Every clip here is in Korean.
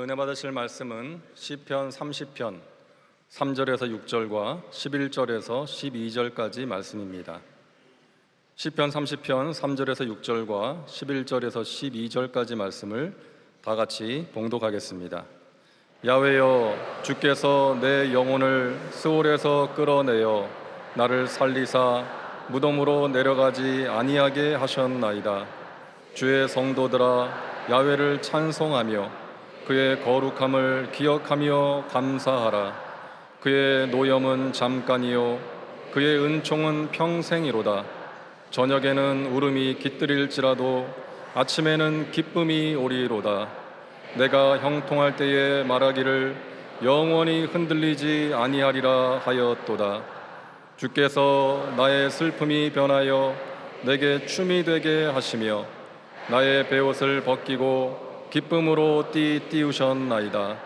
은혜 받으실 말씀은 시편 30편 3절에서 6절과 11절에서 12절까지 말씀입니다. 시편 30편 3절에서 6절과 11절에서 12절까지 말씀을 다 같이 봉독하겠습니다. 야훼여, 주께서 내 영혼을 스올에서 끌어내어 나를 살리사 무덤으로 내려가지 아니하게 하셨나이다. 주의 성도들아, 야훼를 찬송하며 그의 거룩함을 기억하며 감사하라. 그의 노염은 잠깐이요 그의 은총은 평생이로다. 저녁에는 울음이 깃들일지라도 아침에는 기쁨이 오리로다. 내가 형통할 때에 말하기를 영원히 흔들리지 아니하리라 하였도다. 주께서 나의 슬픔이 변하여 내게 춤이 되게 하시며 나의 베옷을 벗기고 기쁨으로 띄우셨나이다.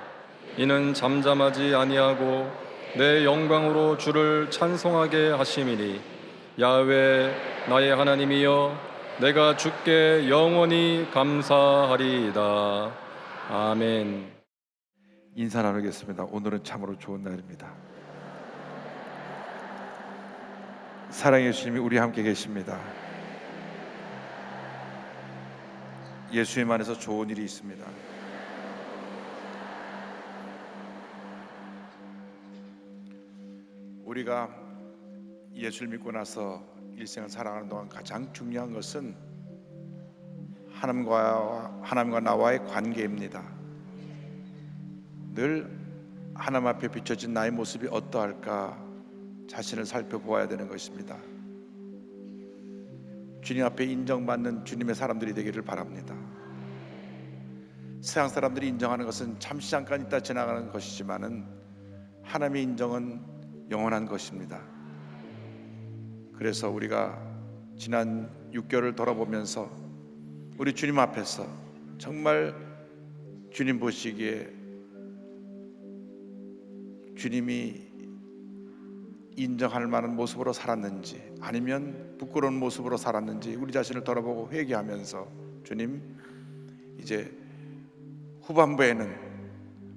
이는 잠잠하지 아니하고 내 영광으로 주를 찬송하게 하심이니 야훼 나의 하나님이여, 내가 주께 영원히 감사하리이다. 아멘. 인사 나누겠습니다. 오늘은 참으로 좋은 날입니다. 사랑의 주님이 우리 함께 계십니다. 예수님 안에서 좋은 일이 있습니다. 우리가 예수를 믿고 나서 일생을 살아가는 동안 가장 중요한 것은 하나님과 나와의 관계입니다. 늘 하나님 앞에 비춰진 나의 모습이 어떠할까 자신을 살펴보아야 되는 것입니다. 주님 앞에 인정받는 주님의 사람들이 되기를 바랍니다. 세상 사람들이 인정하는 것은 잠시 잠깐 있다 지나가는 것이지만은 하나님의 인정은 영원한 것입니다. 그래서 우리가 지난 6개월을 돌아보면서 우리 주님 앞에서 정말 주님 보시기에 주님이 인정할 만한 모습으로 살았는지 아니면 부끄러운 모습으로 살았는지 우리 자신을 돌아보고 회개하면서 주님, 이제 후반부에는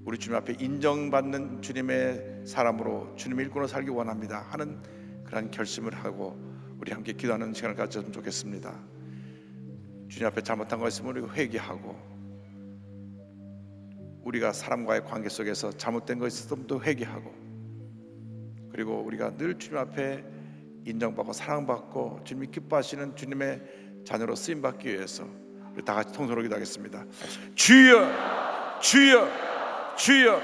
우리 주님 앞에 인정받는 주님의 사람으로 주님의 일꾼으로 살기 원합니다 하는 그런 결심을 하고 우리 함께 기도하는 시간을 가졌으면 좋겠습니다. 주님 앞에 잘못한 거 있으면 우리가 회개하고, 우리가 사람과의 관계 속에서 잘못된 거 있으면 또 회개하고, 그리고 우리가 늘 주님 앞에 인정받고 사랑받고 주님이 기뻐하시는 주님의 자녀로 쓰임받기 위해서 우리 다 같이 통성으로 기도하겠습니다. 주여, 주여, 주여.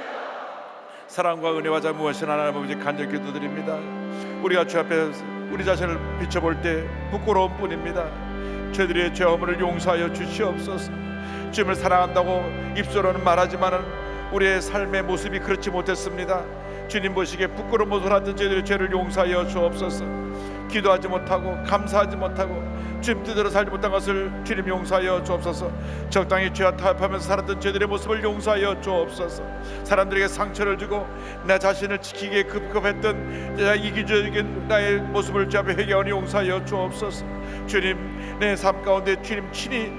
사랑과 은혜와 자무하신 하나님 아버지, 간절히 기도드립니다. 우리가 주 앞에 우리 자신을 비춰볼 때 부끄러운 뿐입니다. 저희들의 죄 허물을 용서하여 주시옵소서. 주님을 사랑한다고 입술로는 말하지만은 우리의 삶의 모습이 그렇지 못했습니다. 주님 보시기에 부끄러운 모습을 하던 저희들의 죄를 용서하여 주옵소서. 기도하지 못하고 감사하지 못하고 주님 뜻대로 살지 못한 것을 주님 용서하여 주옵소서. 적당히 죄와 타협하면서 살았던 저희들의 모습을 용서하여 주옵소서. 사람들에게 상처를 주고 나 자신을 지키기에 급급했던 이기적인 나의 모습을 주 앞에 회개하니 용서하여 주옵소서. 주님, 내 삶 가운데 주님 친히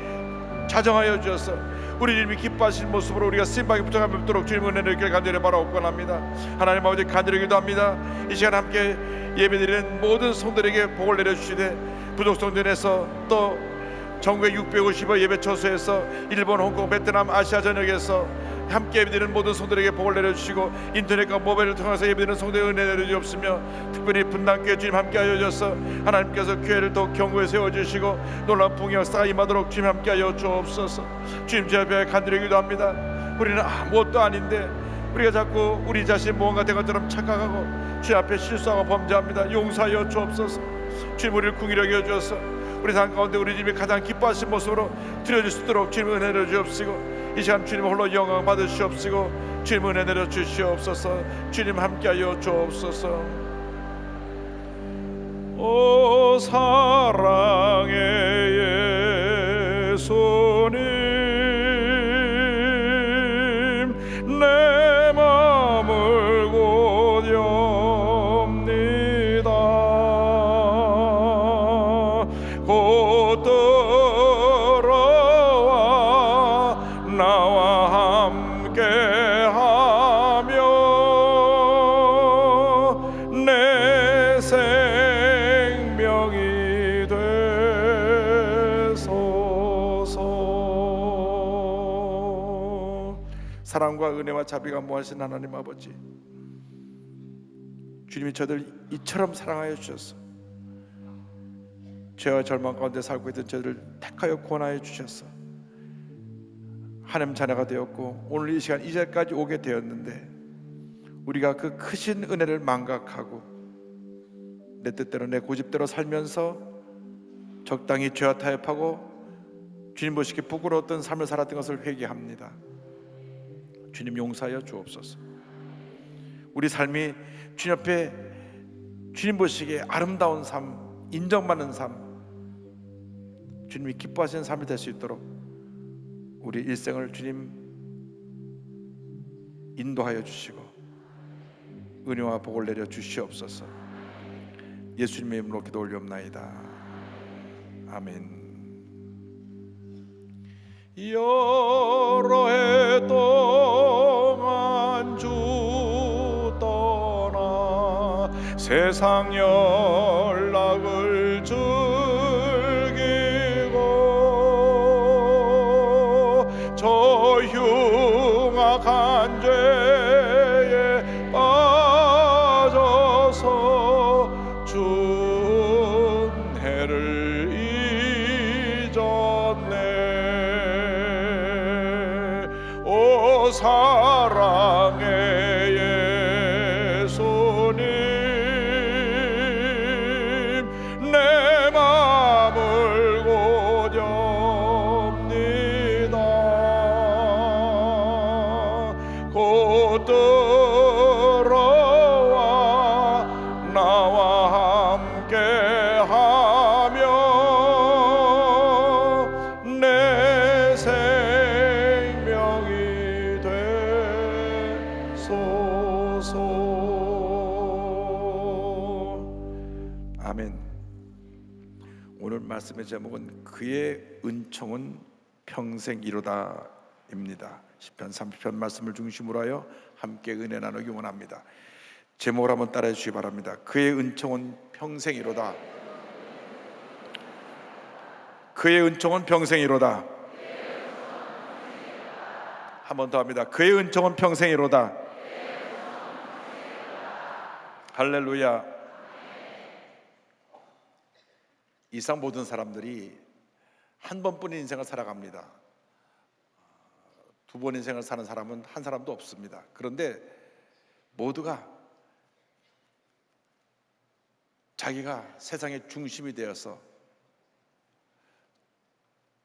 자정하여 주셔서 우리 주님이 기뻐하신 모습으로 우리가 쓰임받기 붙어가도록 주님 은혜를 간절히 바라옵건합니다. 하나님 아버지, 간절히 기도합니다. 이 시간 함께 예배드리는 모든 성도들에게 복을 내려주시되, 부족성전에서 또 전국의 650여 예배 처소에서 일본, 홍콩, 베트남, 아시아 전역에서 함께 예배드리는 모든 성도들에게 복을 내려주시고, 인터넷과 모바일을 통해서 예배드리는 성도의 은혜 내려주옵시며, 특별히 분당교회 주님 함께하여 주셔서 하나님께서 교회를 더 견고히 세워주시고 놀라운 풍요가 역사가 임하도록 주님 함께하여 주옵소서. 주님, 제 앞에 간절히 기도합니다. 우리는 아무것도 아닌데 우리가 자꾸 우리 자신 무언가 된 것처럼 착각하고 주님 앞에 실수하고 범죄합니다. 용서하여 주옵소서. 주님, 우리를 궁일하게 해주셔서 우리 삶 가운데 우리 주님이 가장 기뻐하신 모습으로 드려질 수 있도록 주님 은혜를 주옵시고, 이 시간 주님 홀로 영광 받으시옵시고 주님 은혜 내려 주시옵소서. 주님 함께하여 주옵소서. 오 사랑의 예수님, 내 마음을 곧 엽니다. 곧 따라와 나와 함께 사랑과 은혜와 자비가 무하신 하나님 아버지, 주님이 저들 이처럼 사랑하여 주셔서 죄와 절망 가운데 살고 있던 저들을 택하여 구원하여 주셔서 하나님 자녀가 되었고, 오늘 이 시간 이 자리까지 오게 되었는데 우리가 그 크신 은혜를 망각하고 내 뜻대로 내 고집대로 살면서 적당히 죄와 타협하고 주님 보시기에 부끄러웠던 삶을 살았던 것을 회개합니다. 주님 용서하여 주옵소서. 우리 삶이 주님 앞에 주님 보시기에 아름다운 삶, 인정받는 삶, 주님이 기뻐하시는 삶이 될 수 있도록 우리 일생을 주님 인도하여 주시고 은혜와 복을 내려 주시옵소서. 예수님의 이름으로 기도 올리옵나이다. 아멘. 여러 해 동안 주 떠나 세상 연락을 즐기고 저 흉악한 죄에 빠져서 준혜를 잊었네. 오 사랑의 예수님, 내 맘을 고렵니다. 곧 들어와 나와 함께하며 내 생명이 되소서. 아멘. 오늘 말씀의 제목은 그의 은총은 평생이로다입니다. 시편 30편 말씀을 중심으로 하여 함께 은혜 나누기 원합니다. 제목을 한번 따라해 주시기 바랍니다. 그의 은총은 평생이로다. 그의 은총은 평생이로다. 한 번 더 합니다. 그의 은총은 평생이로다. 할렐루야. 이상 모든 사람들이 한 번뿐인 인생을 살아갑니다. 두 번 인생을 사는 사람은 한 사람도 없습니다. 그런데 모두가 자기가 세상의 중심이 되어서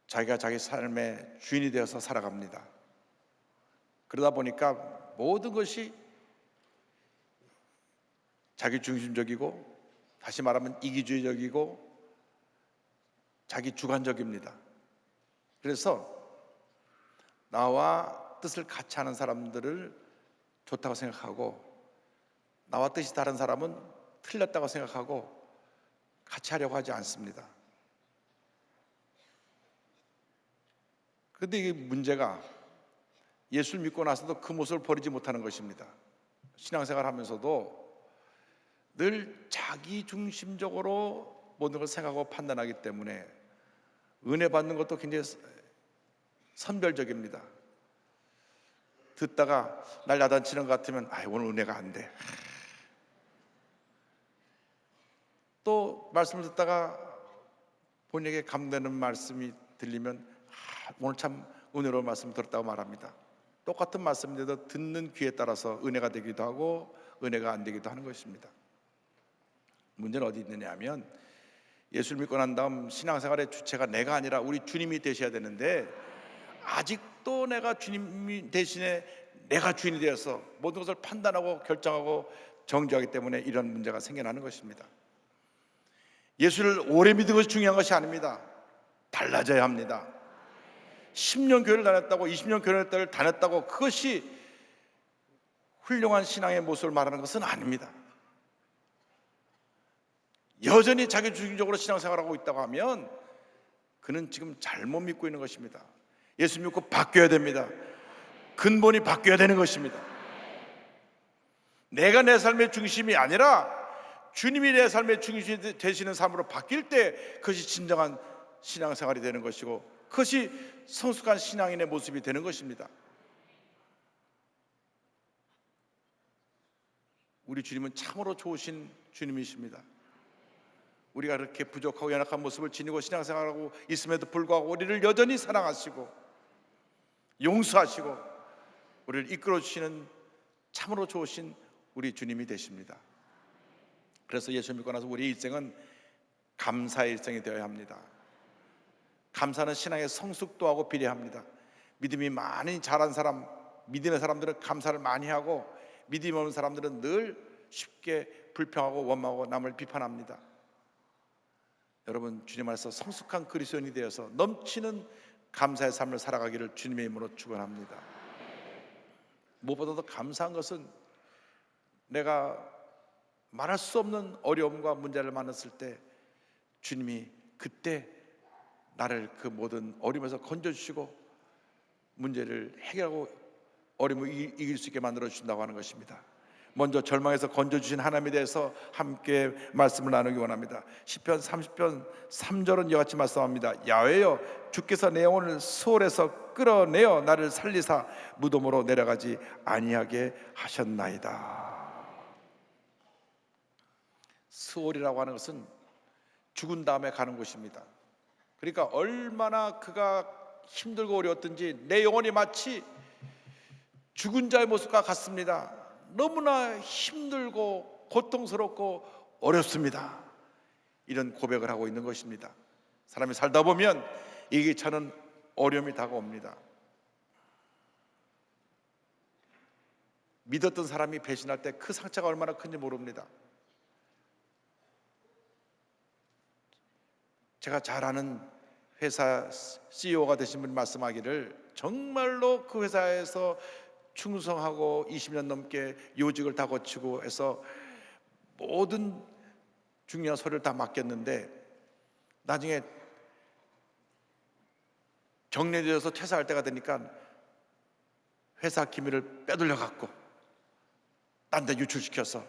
자기가 자기 삶의 주인이 되어서 살아갑니다. 그러다 보니까 모든 것이 자기 중심적이고, 다시 말하면 이기주의적이고 자기 주관적입니다. 그래서 나와 뜻을 같이 하는 사람들을 좋다고 생각하고, 나와 뜻이 다른 사람은 틀렸다고 생각하고 같이 하려고 하지 않습니다. 그런데 이 문제가 예수를 믿고 나서도 그 모습을 버리지 못하는 것입니다. 신앙생활 하면서도 늘 자기 중심적으로 모든 걸 생각하고 판단하기 때문에 은혜 받는 것도 굉장히 선별적입니다. 듣다가 날 야단치는 것 같으면 오늘 은혜가 안 돼. 또 말씀을 듣다가 본인에게 감되는 말씀이 들리면 오늘 참 은혜로운 말씀 들었다고 말합니다. 똑같은 말씀인데도 듣는 귀에 따라서 은혜가 되기도 하고 은혜가 안 되기도 하는 것입니다. 문제는 어디 있느냐 하면, 예수를 믿고 난 다음 신앙생활의 주체가 내가 아니라 우리 주님이 되셔야 되는데, 아직도 내가 주님 대신에 내가 주인이 되어서 모든 것을 판단하고 결정하고 정죄하기 때문에 이런 문제가 생겨나는 것입니다. 예수를 오래 믿은 것이 중요한 것이 아닙니다. 달라져야 합니다. 10년 교회를 다녔다고, 20년 교회를 다녔다고 그것이 훌륭한 신앙의 모습을 말하는 것은 아닙니다. 여전히 자기 중심적으로 신앙생활하고 있다고 하면 그는 지금 잘못 믿고 있는 것입니다. 예수 믿고 바뀌어야 됩니다. 근본이 바뀌어야 되는 것입니다. 내가 내 삶의 중심이 아니라 주님이 내 삶의 중심이 되시는 삶으로 바뀔 때 그것이 진정한 신앙생활이 되는 것이고, 그것이 성숙한 신앙인의 모습이 되는 것입니다. 우리 주님은 참으로 좋으신 주님이십니다. 우리가 그렇게 부족하고 연약한 모습을 지니고 신앙생활하고 있음에도 불구하고 우리를 여전히 사랑하시고 용서하시고 우리를 이끌어 주시는 참으로 좋으신 우리 주님이 되십니다. 그래서 예수 믿고 나서 우리의 일생은 감사의 일생이 되어야 합니다. 감사는 신앙의 성숙도하고 비례합니다. 믿음이 많이 자란 사람, 믿음의 사람들은 감사를 많이 하고, 믿음이 없는 사람들은 늘 쉽게 불평하고 원망하고 남을 비판합니다. 여러분, 주님 안에서 성숙한 그리스도인이 되어서 넘치는 감사의 삶을 살아가기를 주님의 이름으로 축원합니다. 무엇보다도 감사한 것은 내가 말할 수 없는 어려움과 문제를 만났을 때 주님이 그때 나를 그 모든 어려움에서 건져주시고 문제를 해결하고 어려움을 이길 수 있게 만들어 주신다고 하는 것입니다. 먼저 절망에서 건져주신 하나님에 대해서 함께 말씀을 나누기 원합니다. 시편 30편 3절은 이와 같이 말씀합니다. 야훼여, 주께서 내 영혼을 수월에서 끌어내어 나를 살리사 무덤으로 내려가지 아니하게 하셨나이다. 수월이라고 하는 것은 죽은 다음에 가는 곳입니다. 그러니까 얼마나 그가 힘들고 어려웠든지 내 영혼이 마치 죽은 자의 모습과 같습니다. 너무나 힘들고 고통스럽고 어렵습니다. 이런 고백을 하고 있는 것입니다. 사람이 살다 보면 예기치 어려움이 다가옵니다. 믿었던 사람이 배신할 때 그 상처가 얼마나 큰지 모릅니다. 제가 잘 아는 회사 CEO가 되신 분이 말씀하기를 정말로 그 회사에서 충성하고 20년 넘게 요직을 다 거치고 해서 모든 중요한 소리를 다 맡겼는데 나중에 정년되어서 퇴사할 때가 되니까 회사 기밀을 빼돌려 갖고 딴 데 유출시켜서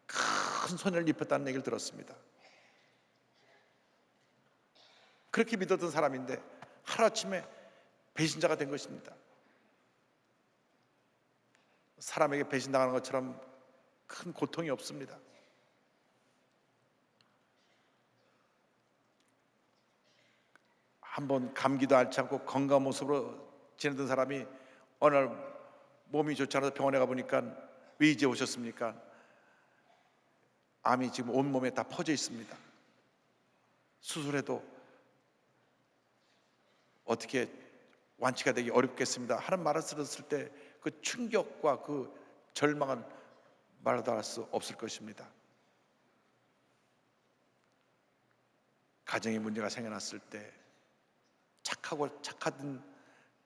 큰 손해를 입혔다는 얘기를 들었습니다. 그렇게 믿었던 사람인데 하루아침에 배신자가 된 것입니다. 사람에게 배신당하는 것처럼 큰 고통이 없습니다. 한번 감기도 앓지 않고 건강한 모습으로 지내던 사람이 어느 날 몸이 좋지 않아서 병원에 가보니까 왜 이제 오셨습니까? 암이 지금 온몸에 다 퍼져 있습니다. 수술해도 어떻게 완치가 되기 어렵겠습니다 하는 말을 들었을 때 그 충격과 그 절망은 말도 할 수 없을 것입니다. 가정에 문제가 생겨났을 때 착하던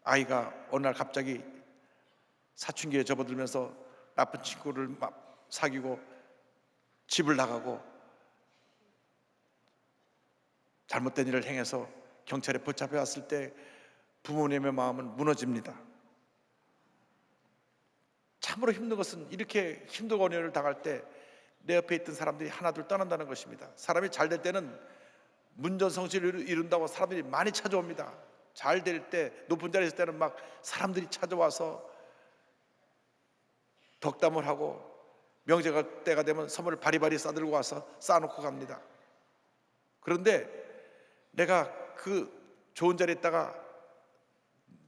아이가 어느 날 갑자기 사춘기에 접어들면서 나쁜 친구를 막 사귀고 집을 나가고 잘못된 일을 행해서 경찰에 붙잡혀 왔을 때 부모님의 마음은 무너집니다. 참으로 힘든 것은 이렇게 힘들고 어려움을 당할 때 내 옆에 있던 사람들이 하나둘 떠난다는 것입니다. 사람이 잘 될 때는 문전성시를 이룬다고 사람들이 많이 찾아옵니다. 잘 될 때, 높은 자리에 있을 때는 막 사람들이 찾아와서 덕담을 하고 명절 때가 되면 선물을 바리바리 싸들고 와서 쌓아놓고 갑니다. 그런데 내가 그 좋은 자리에 있다가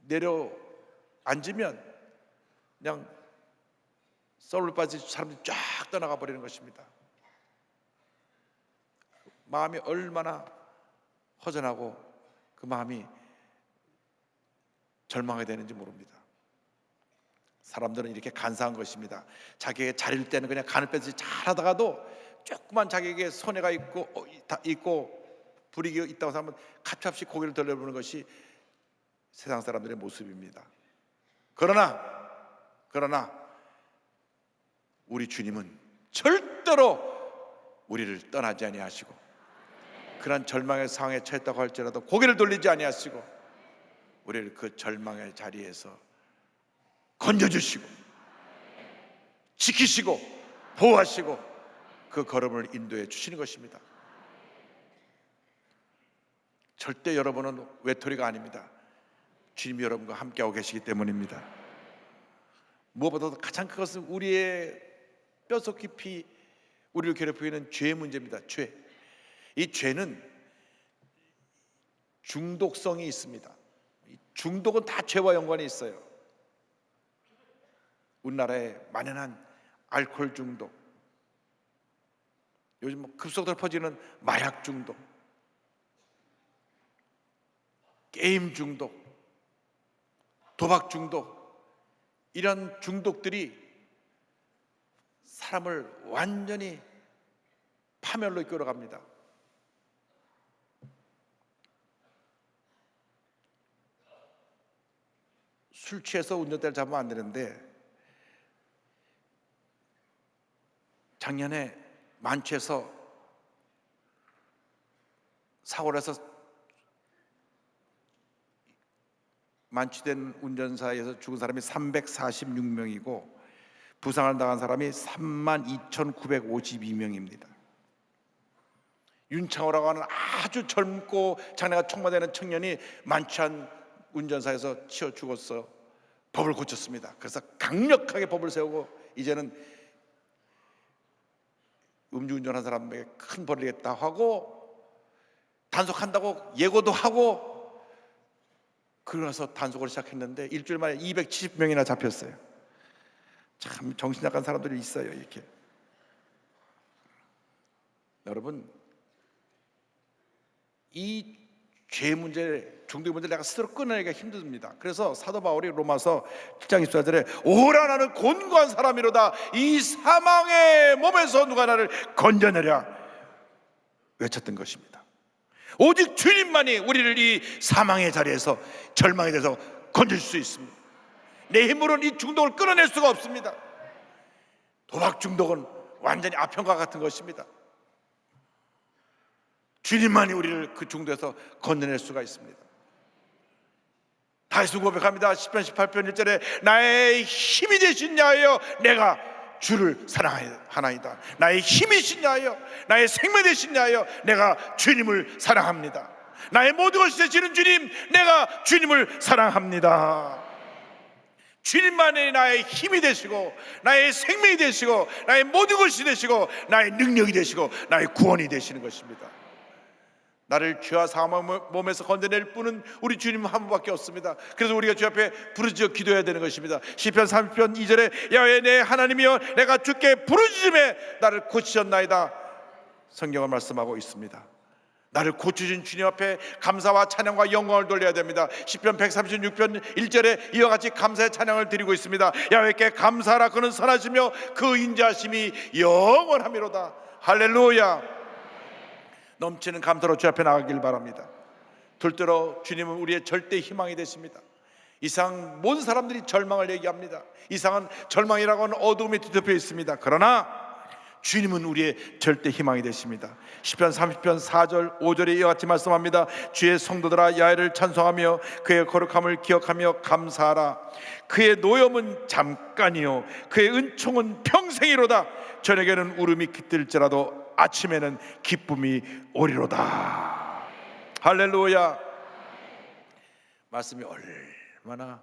내려 앉으면 그냥 썰물 빠지듯이 사람들이 쫙 떠나가 버리는 것입니다. 마음이 얼마나 허전하고 그 마음이 절망하게 되는지 모릅니다. 사람들은 이렇게 간사한 것입니다. 자기에게 잘일 때는 그냥 간을 빼듯이 잘하다가도 조그만 자기에게 손해가 있고 불이익이 있다고 하면 가차없이 고개를 돌려보는 것이 세상 사람들의 모습입니다. 그러나 우리 주님은 절대로 우리를 떠나지 아니하시고 그런 절망의 상황에 처했다고 할지라도 고개를 돌리지 아니하시고 우리를 그 절망의 자리에서 건져주시고 지키시고 보호하시고 그 걸음을 인도해 주시는 것입니다. 절대 여러분은 외톨이가 아닙니다. 주님이 여러분과 함께하고 계시기 때문입니다. 무엇보다도 가장 큰 것은 우리의 뼛속 깊이 우리를 괴롭히고 있는 죄의 문제입니다. 죄. 이 죄는 중독성이 있습니다. 이 중독은 다 죄와 연관이 있어요. 우리나라에 만연한 알코올 중독, 요즘 급속도로 퍼지는 마약 중독, 게임 중독, 도박 중독, 이런 중독들이 사람을 완전히 파멸로 이끌어갑니다. 술 취해서 운전대를 잡으면 안 되는데 작년에 만취해서 사고를 해서 만취된 운전사에서 죽은 사람이 346명이고 부상을 당한 사람이 32,952명입니다. 윤창호라고 하는 아주 젊고 장래가 촉망되는 청년이 만취한 운전사에서 치여 죽었어. 법을 고쳤습니다. 그래서 강력하게 법을 세우고 이제는 음주운전한 사람에게 큰 벌을 내겠다 하고 단속한다고 예고도 하고 그러면서 단속을 시작했는데 일주일 만에 270명이나 잡혔어요. 참 정신 나간 사람들이 있어요. 이렇게 여러분, 이 죄 문제, 중독 문제를 내가 스스로 끊어내기가 힘듭니다. 그래서 사도 바울이 로마서 7장 24절에 오라 나는 곤고한 사람이로다 이 사망의 몸에서 누가 나를 건져내랴 외쳤던 것입니다. 오직 주님만이 우리를 이 사망의 자리에서, 절망에 대해서 건질 수 있습니다. 내 힘으로는 이 중독을 끊어낼 수가 없습니다. 도박 중독은 완전히 아편과 같은 것입니다. 주님만이 우리를 그 중독에서 건져낼 수가 있습니다. 다시 고백합니다. 시편 18편 1절에 나의 힘이 되신 야하여 내가 주를 사랑하나이다. 나의 힘이신 야하여, 나의 생명 되신 야하여 내가 주님을 사랑합니다. 나의 모든 것이 되시는 주님, 내가 주님을 사랑합니다. 주님만이 나의 힘이 되시고 나의 생명이 되시고 나의 모든 것이 되시고 나의 능력이 되시고 나의 구원이 되시는 것입니다. 나를 죄와 사망의 몸에서 건져낼 분은 우리 주님 한 분밖에 없습니다. 그래서 우리가 주 앞에 부르짖어 기도해야 되는 것입니다. 시편 30편 2절에 야훼 내 하나님이여 내가 주께 부르짖음에 나를 고치셨나이다 성경을 말씀하고 있습니다. 나를 고쳐준 주님 앞에 감사와 찬양과 영광을 돌려야 됩니다. 시편 136편 1절에 이와 같이 감사의 찬양을 드리고 있습니다. 야훼께 감사하라 그는 선하시며 그 인자하심이 영원하미로다. 할렐루야. 넘치는 감사로 주 앞에 나가길 바랍니다. 둘째로 주님은 우리의 절대 희망이 되십니다. 이상 모든 사람들이 절망을 얘기합니다. 이상은 절망이라고 하는 어두움에 뒤덮여 있습니다. 그러나 주님은 우리의 절대 희망이 되십니다. 시편 30편 4절 5절에 이와 같이 말씀합니다. 주의 성도들아 야훼를 찬송하며 그의 거룩함을 기억하며 감사하라. 그의 노염은 잠깐이요 그의 은총은 평생이로다. 저녁에는 울음이 깃들지라도 아침에는 기쁨이 오리로다. 할렐루야. 말씀이 얼마나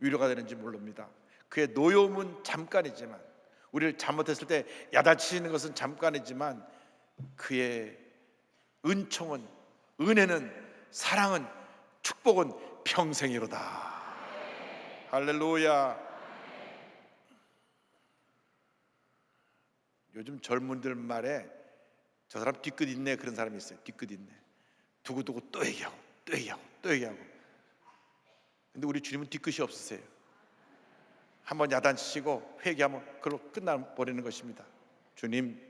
위로가 되는지 모릅니다. 그의 노여움은 잠깐이지만, 우리를 잘못했을 때 야단치시는 것은 잠깐이지만 그의 은총은, 은혜는, 사랑은, 축복은 평생이로다. 할렐루야. 요즘 젊은들 말에 저 사람 뒤끝 있네 그런 사람이 있어요. 뒤끝 있네. 두고두고 또 얘기하고 또 얘기하고 또 얘기하고. 근데 우리 주님은 뒤끝이 없으세요. 한번 야단치시고 회개하면 그걸로 끝나버리는 것입니다. 주님,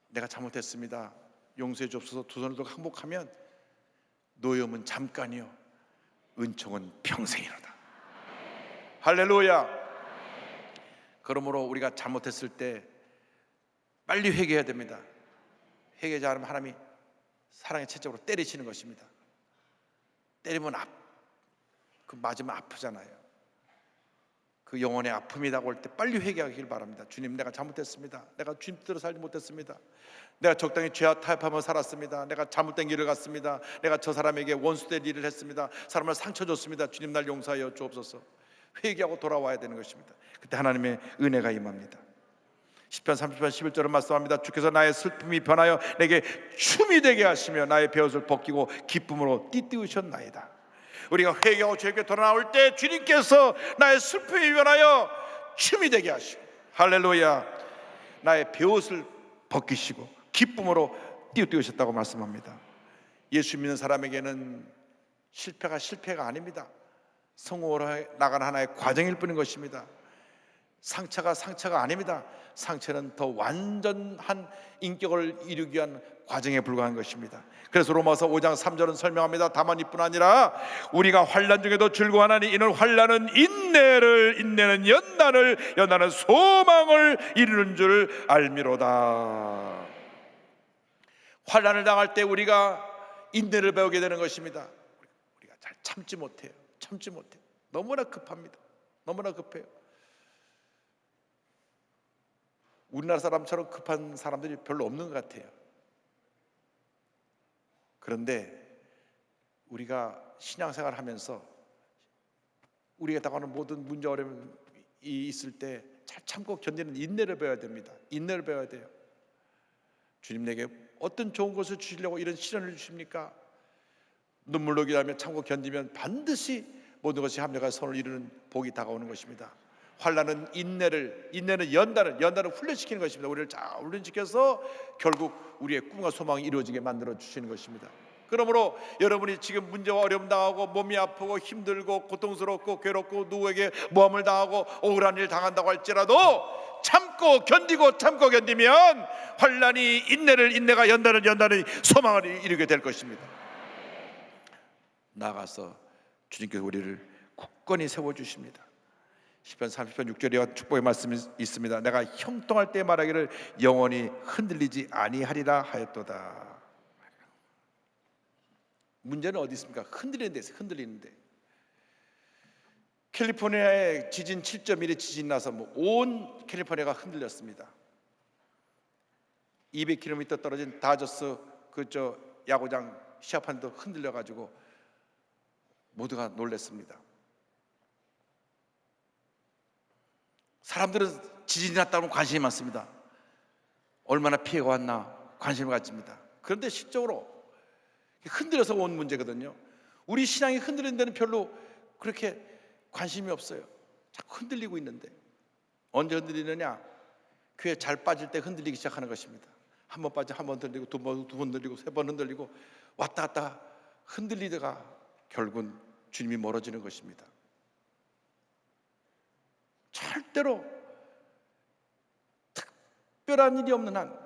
내가 잘못했습니다. 용서해 주옵소서. 두 손을 들고 항복하면 노염은 잠깐이요 은총은 평생이로다. 할렐루야. 그러므로 우리가 잘못했을 때 빨리 회개해야 됩니다. 회개하지 않으면 하나님이 사랑의 채찍으로 때리시는 것입니다. 때리면 그 맞으면 아프잖아요. 그 영혼의 아픔이 다가올 때 빨리 회개하길 바랍니다. 주님, 내가 잘못했습니다. 내가 주님 뜻대로 살지 못했습니다. 내가 적당히 죄와 타협하며 살았습니다. 내가 잘못된 길을 갔습니다. 내가 저 사람에게 원수될 일을 했습니다. 사람을 상처 줬습니다. 주님, 날 용서하여 주옵소서. 회개하고 돌아와야 되는 것입니다. 그때 하나님의 은혜가 임합니다. 시편 30편 11절은 말씀합니다. 주께서 나의 슬픔이 변하여 내게 춤이 되게 하시며 나의 베옷을 벗기고 기쁨으로 띠띠우셨나이다. 우리가 회개하고 주에게 돌아올 때 주님께서 나의 슬픔이 변하여 춤이 되게 하시고, 할렐루야, 나의 베옷을 벗기시고 기쁨으로 띠띠우셨다고 말씀합니다. 예수 믿는 사람에게는 실패가 아닙니다. 성공으로 나가는 하나의 과정일 뿐인 것입니다. 상처가 아닙니다. 상처는 더 완전한 인격을 이루기 위한 과정에 불과한 것입니다. 그래서 로마서 5장 3절은 설명합니다. 다만 이뿐 아니라 우리가 환난 중에도 즐거워하나니 이는 환난은 인내는 연단은 소망을 이루는 줄 알미로다. 환난을 당할 때 우리가 인내를 배우게 되는 것입니다. 우리가 잘 참지 못해요. 너무나 급합니다. 너무나 급해요. 우리나라 사람처럼 급한 사람들이 별로 없는 것 같아요. 그런데 우리가 신앙생활을 하면서 우리가 당하는 모든 문제 어려움이 있을 때 잘 참고 견디는 인내를 배워야 됩니다. 인내를 배워야 돼요. 주님 내게 어떤 좋은 것을 주시려고 이런 시련을 주십니까? 눈물로 기다리며 참고 견디면 반드시 모든 것이 합력하여 선을 이루는 복이 다가오는 것입니다. 환난은 인내는 연단을 훈련시키는 것입니다. 우리를 잘 훈련시켜서 결국 우리의 꿈과 소망이 이루어지게 만들어 주시는 것입니다. 그러므로 여러분이 지금 문제와 어려움 당하고 몸이 아프고 힘들고 고통스럽고 괴롭고 누구에게 모함을 당하고 억울한 일 당한다고 할지라도 참고 견디면 환난이 인내가 연단을 소망을 이루게 될 것입니다. 나아가서 주님께서 우리를 굳건히 세워주십니다. 시편 30편 6절에 축복의 말씀이 있습니다. 내가 형통할 때 말하기를 영원히 흔들리지 아니하리라 하였도다. 문제는 어디 있습니까? 흔들리는데. 캘리포니아에 지진 7.1의 지진이 나서 온 캘리포니아가 흔들렸습니다. 200km 떨어진 다저스 야구장 시합판도 흔들려가지고 모두가 놀랐습니다. 사람들은 지진이 났다면 관심이 많습니다. 얼마나 피해가 왔나 관심을 가집니다. 그런데 실적으로 흔들려서 온 문제거든요. 우리 신앙이 흔들리는 데는 별로 그렇게 관심이 없어요. 자꾸 흔들리고 있는데 언제 흔들리느냐? 교회 잘 빠질 때 흔들리기 시작하는 것입니다. 한 번 빠져 한 번 흔들리고 두 번 흔들리고 세 번 흔들리고 왔다 갔다 흔들리다가 결국은 주님이 멀어지는 것입니다. 절대로 특별한 일이 없는 한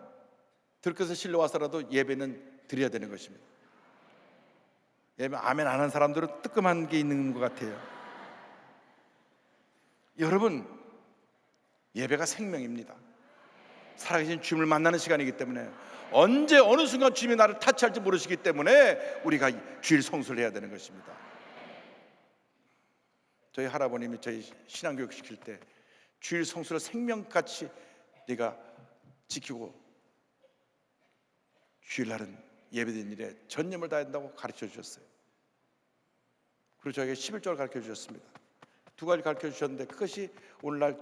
들것에 실려와서라도 예배는 드려야 되는 것입니다. 예배 아멘 안 하는 사람들은 뜨끔한 게 있는 것 같아요. 여러분, 예배가 생명입니다. 살아계신 주님을 만나는 시간이기 때문에 언제 어느 순간 주님이 나를 타치할지 모르시기 때문에 우리가 주일 성수를 해야 되는 것입니다. 저희 할아버님이 저희 신앙교육 시킬 때 주일 성수를 생명같이 네가 지키고 주일날은 예배드리는 일에 전념을 다해야 된다고 가르쳐 주셨어요. 그리고 저에게 11조를 가르쳐 주셨습니다. 두 가지 가르쳐 주셨는데 그것이 오늘날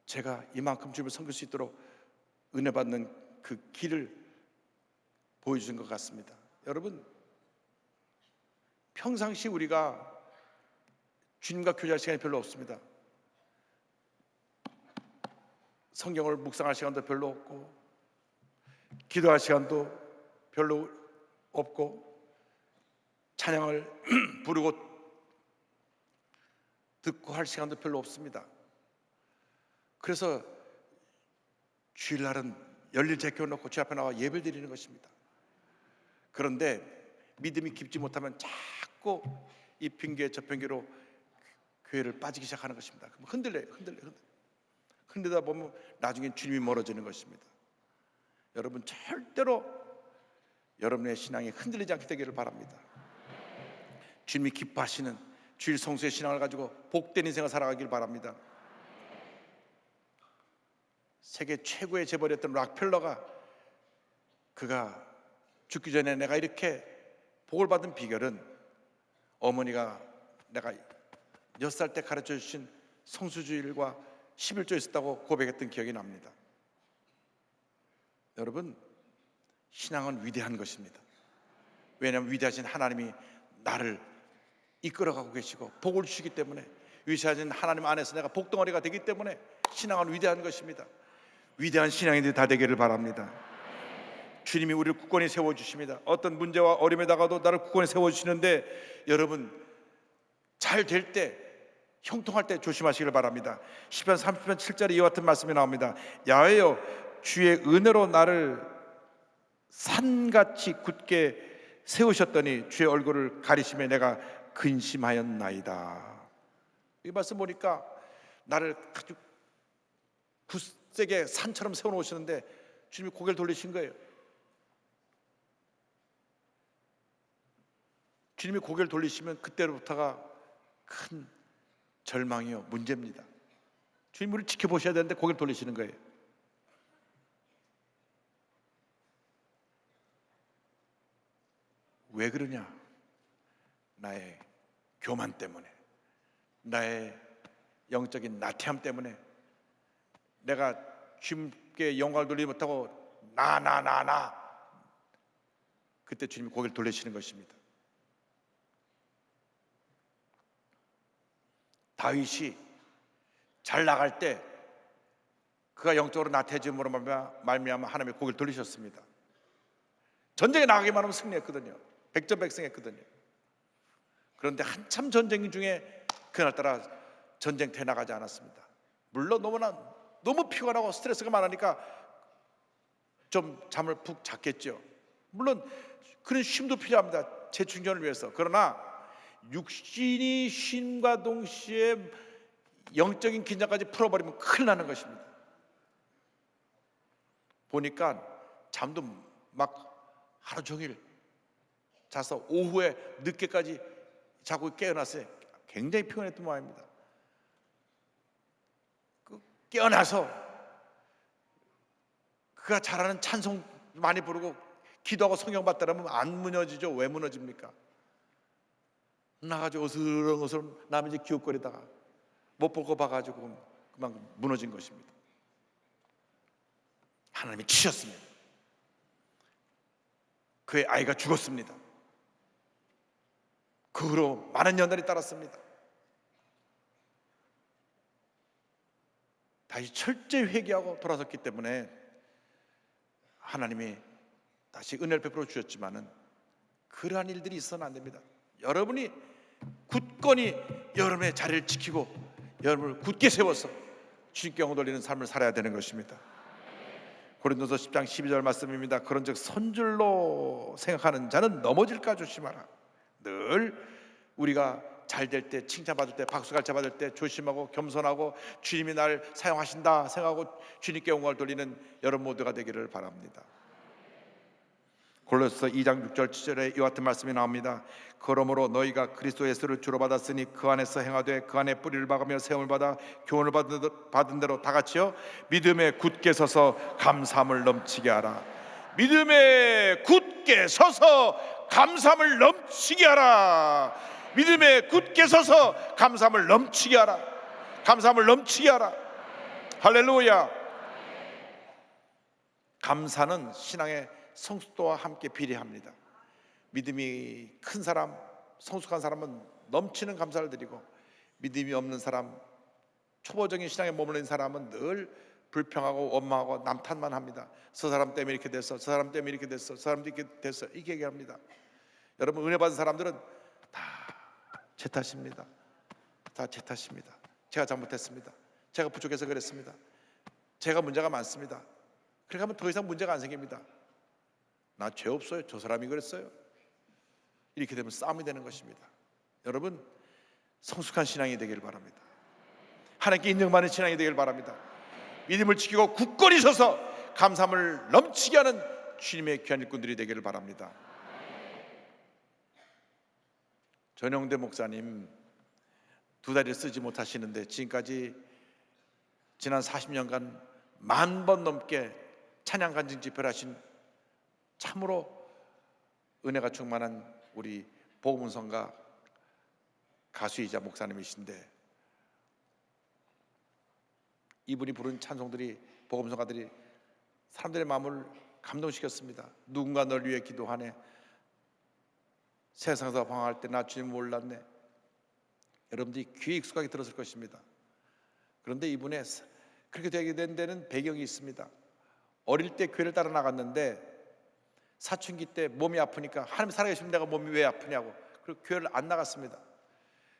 제가 이만큼 주님을 섬길 수 있도록 은혜 받는 그 길을 보여주신 것 같습니다. 여러분, 평상시 우리가 주님과 교제할 시간이 별로 없습니다. 성경을 묵상할 시간도 별로 없고 기도할 시간도 별로 없고 찬양을 부르고 듣고 할 시간도 별로 없습니다. 그래서 주일날은 열릴 제껴 놓고 주 앞에 나와 예배를 드리는 것입니다. 그런데 믿음이 깊지 못하면 자꾸 이 핑계 저 핑계로 교회를 빠지기 시작하는 것입니다. 그럼 흔들다 보면 나중에 주님이 멀어지는 것입니다. 여러분, 절대로 여러분의 신앙이 흔들리지 않게 되기를 바랍니다. 주님이 기뻐하시는 주일 성수의 신앙을 가지고 복된 인생을 살아가길 바랍니다. 세계 최고의 재벌이었던 락펠러가 그가 죽기 전에 내가 이렇게 복을 받은 비결은 어머니가 내가 6살 때 가르쳐 주신 성수주일과 11조 있었다고 고백했던 기억이 납니다. 여러분, 신앙은 위대한 것입니다. 왜냐하면 위대하신 하나님이 나를 이끌어가고 계시고 복을 주시기 때문에, 위대하신 하나님 안에서 내가 복덩어리가 되기 때문에 신앙은 위대한 것입니다. 위대한 신앙인들이 다 되기를 바랍니다. 주님이 우리를 굳건히 세워주십니다. 어떤 문제와 어려움에다가도 나를 굳건히 세워주시는데, 여러분 잘 될 때, 형통할 때 조심하시길 바랍니다. 시편 30편 7절에 이와 같은 말씀이 나옵니다. 야훼여, 주의 은혜로 나를 산같이 굳게 세우셨더니 주의 얼굴을 가리심에 내가 근심하였나이다. 이 말씀 보니까 나를 아주 굳세게 산처럼 세워놓으시는데 주님이 고개를 돌리신 거예요. 주님이 고개를 돌리시면 그때로부터가 큰 절망이요, 문제입니다. 주님 우리를 지켜보셔야 되는데 고개를 돌리시는 거예요. 왜 그러냐? 나의 교만 때문에, 나의 영적인 나태함 때문에, 내가 주님께 영광을 돌리지 못하고 나 그때 주님이 고개를 돌리시는 것입니다. 다윗이 잘 나갈 때 그가 영적으로 나태해짐으로 말미암아 하나님의 고개를 돌리셨습니다. 전쟁에 나가기만 하면 승리했거든요. 백전백승했거든요. 그런데 한참 전쟁 중에 그날따라 전쟁터에 나가지 않았습니다. 물론 너무 피곤하고 스트레스가 많으니까 좀 잠을 푹 잤겠죠. 물론 그런 쉼도 필요합니다. 재충전을 위해서. 그러나 육신이 쉼과 동시에 영적인 긴장까지 풀어버리면 큰일 나는 것입니다. 보니까 잠도 막 하루 종일 자서 오후에 늦게까지 자고 깨어났어요. 굉장히 피곤했던 모양입니다. 깨어나서 그가 잘하는 찬송 많이 부르고 기도하고 성경 받더라면 안 무너지죠. 왜 무너집니까? 나가지고 어슬렁어슬렁 남의 집 기웃거리다가 못 볼 거 봐가지고 그만 무너진 것입니다. 하나님이 치셨습니다. 그의 아이가 죽었습니다. 그 후로 많은 연단이 따랐습니다. 다시 철저히 회개하고 돌아섰기 때문에 하나님이 다시 은혜를 베풀어 주셨지만은 그러한 일들이 있어서는 안 됩니다. 여러분이 굳건히 여러분의 자리를 지키고 여러분을 굳게 세워서 주님께 영광 돌리는 삶을 살아야 되는 것입니다. 고린도서 10장 12절 말씀입니다. 그런즉 선줄로 생각하는 자는 넘어질까 조심하라. 늘 우리가 잘 될 때, 칭찬받을 때, 박수갈채 받을 때 조심하고 겸손하고 주님이 날 사용하신다 생각하고 주님께 영광을 돌리는 여러분 모두가 되기를 바랍니다. 골로새서 2장 6절 7절에 이와 같은 말씀이 나옵니다. 그러므로 너희가 그리스도 예수를 주로 받았으니 그 안에서 행하되 그 안에 뿌리를 박으며 세움을 받아 교훈을 받은 대로 다 같이요 믿음에 굳게 서서 감사함을 넘치게 하라. 믿음에 굳게 서서 감사함을 넘치게 하라. 믿음에 굳게 서서 감사함을 넘치게 하라. 감사함을 넘치게 하라. 할렐루야. 감사는 신앙의 성숙도와 함께 비례합니다. 믿음이 큰 사람, 성숙한 사람은 넘치는 감사를 드리고, 믿음이 없는 사람, 초보적인 신앙에 머무르는 사람은 늘 불평하고 원망하고 남탓만 합니다. 저 사람 때문에 이렇게 됐어, 저 사람 때문에 이렇게 됐어, 저 사람도 이렇게 됐어, 이렇게 얘기합니다. 여러분, 은혜 받은 사람들은 다 제 탓입니다. 다 제 탓입니다. 제가 잘못했습니다. 제가 부족해서 그랬습니다. 제가 문제가 많습니다. 그렇게 하면 더 이상 문제가 안 생깁니다. 나 죄 없어요. 저 사람이 그랬어요. 이렇게 되면 싸움이 되는 것입니다. 여러분, 성숙한 신앙이 되기를 바랍니다. 하나님께 인정받는 신앙이 되기를 바랍니다. 믿음을 지키고 굳건히 서서 감사함을 넘치게 하는 주님의 귀한 일꾼들이 되기를 바랍니다. 전영대 목사님 두 다리를 쓰지 못하시는데 지금까지 지난 40년간 10,000번 넘게 찬양 간증 집회를 하신 참으로 은혜가 충만한 우리 복음성가 가수이자 목사님이신데 이분이 부른 찬송들이, 복음성가들이 사람들의 마음을 감동시켰습니다. 누군가 널 위해 기도하네, 세상에서 방황할 때 나 주님 몰랐네. 여러분들이 귀에 익숙하게 들었을 것입니다. 그런데 이분의 그렇게 되게 된 데는 배경이 있습니다. 어릴 때 교회를 따라 나갔는데 사춘기 때 몸이 아프니까 하나님 살아계시면 내가 몸이 왜 아프냐고, 그리고 교회를 안 나갔습니다.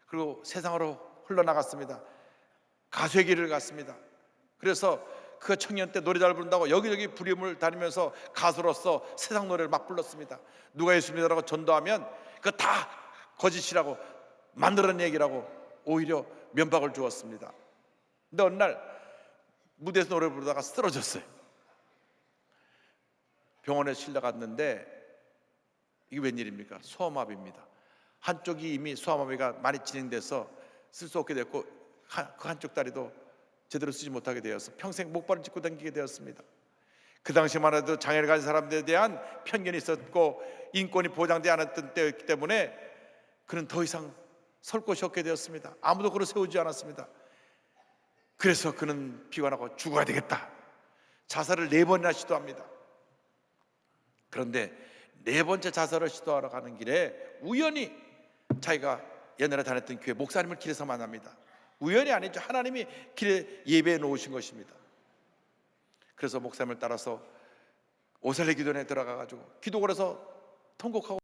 그리고 세상으로 흘러나갔습니다. 가수의 길을 갔습니다. 그래서 그 청년 때 노래 잘 부른다고 여기저기 부림을 다니면서 가수로서 세상 노래를 막 불렀습니다. 누가 예수 믿으라고 전도하면 그거 다 거짓이라고 만들어낸 얘기라고 오히려 면박을 주었습니다. 근데 어느 날 무대에서 노래 부르다가 쓰러졌어요. 병원에 실려갔는데 이게 웬일입니까? 소아마비입니다. 한쪽이 이미 소아마비가 많이 진행돼서 쓸 수 없게 됐고 그 한쪽 다리도 제대로 쓰지 못하게 되어서 평생 목발을 짚고 다니게 되었습니다. 그 당시만 해도 장애를 가진 사람들에 대한 편견이 있었고 인권이 보장되지 않았던 때였기 때문에 그는 더 이상 설 곳이 없게 되었습니다. 아무도 그를 세우지 않았습니다. 그래서 그는 비관하고 죽어야 되겠다, 자살을 4번이나 시도합니다. 그런데 4번째 자살을 시도하러 가는 길에 우연히 자기가 옛날에 다녔던 교회 목사님을 길에서 만납니다. 우연이 아니죠. 하나님이 길에 예배해 놓으신 것입니다. 그래서 목사님을 따라서 오살레 기도원에 들어가 가지고 기도원에서 통곡하고